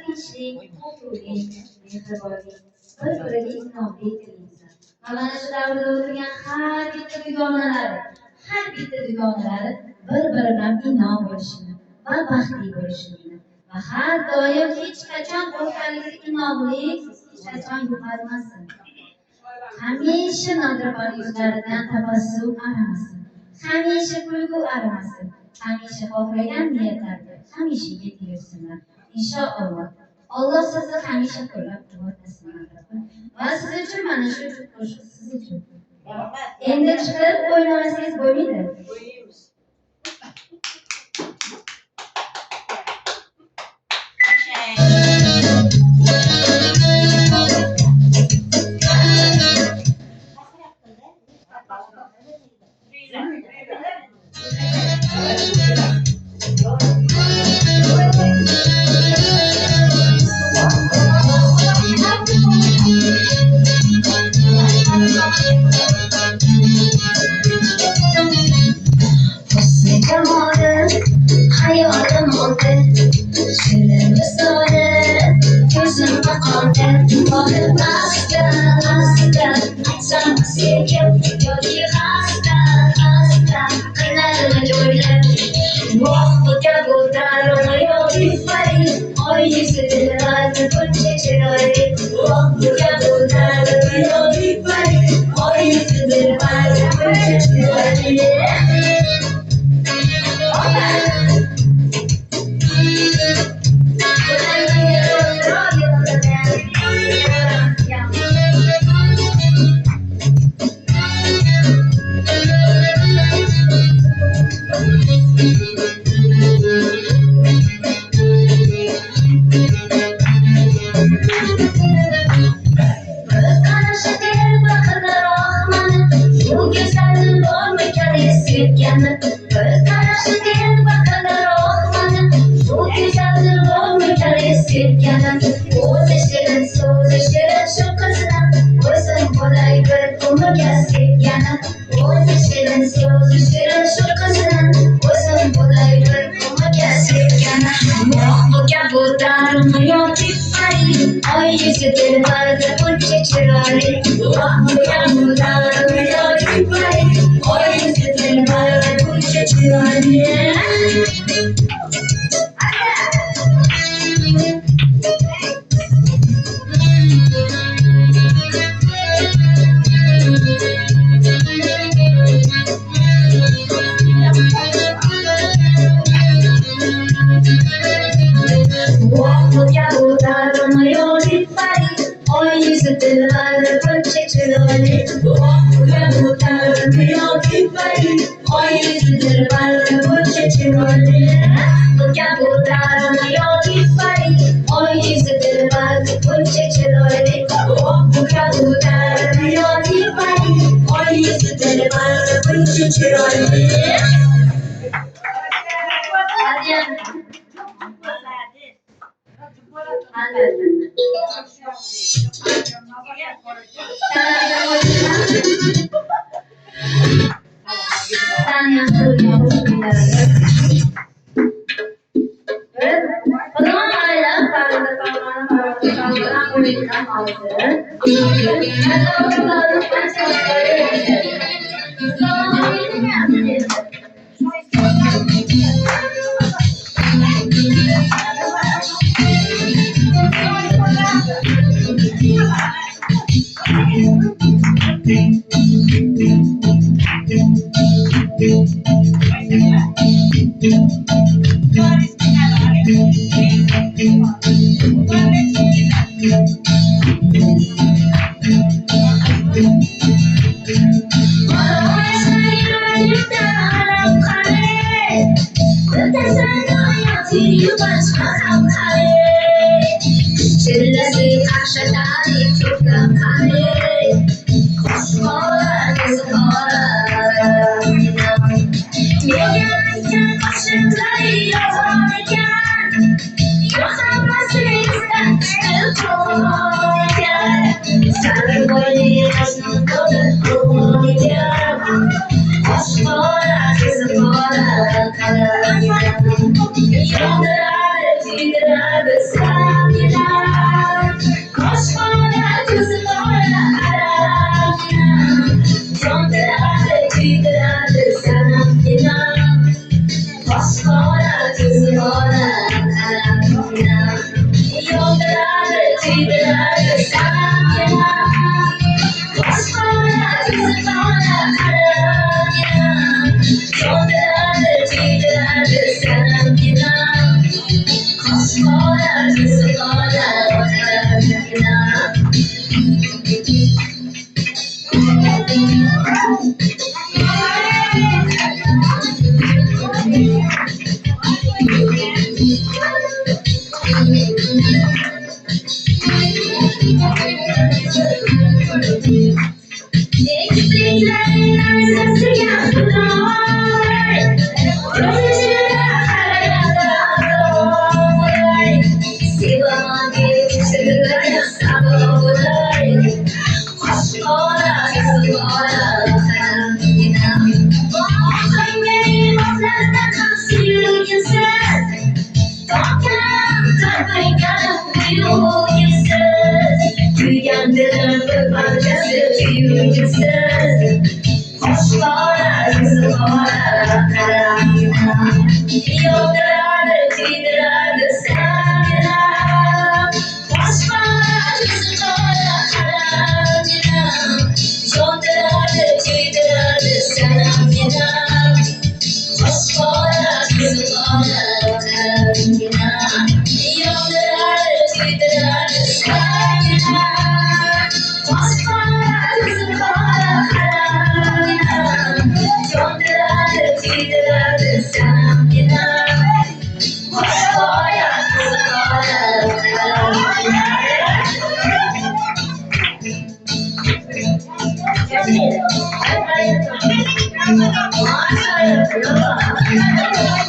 tinchlik, totuvlik, mehribonlik, bir-biriga inomli tilinsin. Mana shu davrda o'tirgan har bitta dugonalari bir-biri bilan inom bo'lishini va baxtli bo'lishini va har doim hech qachon o'rtalikda inomlik hech qachon yo'qolmasin. Hamisha nodirabon yuzlaridan tabassum arimasin. Hamisha kulgu arimasin. Hamisha xohlagan niyatlarga hamisha yetib inshaalloh. Alloh sizni hamisha qo'llab-quvvatlasin. Va siz uchun mana shu qo'shiq siz uchun. Endi chiqib o'ynamasangiz bo'lmaydi. Uyandım parçası yüksek. Hoşlara kızlara karanlığa. Yolları titredi sana. Hoşlara kızlara karanlığa. Yolları titredi sana. Hoşlara kızlara karanlığa. Yolları titredi sana. Thank you.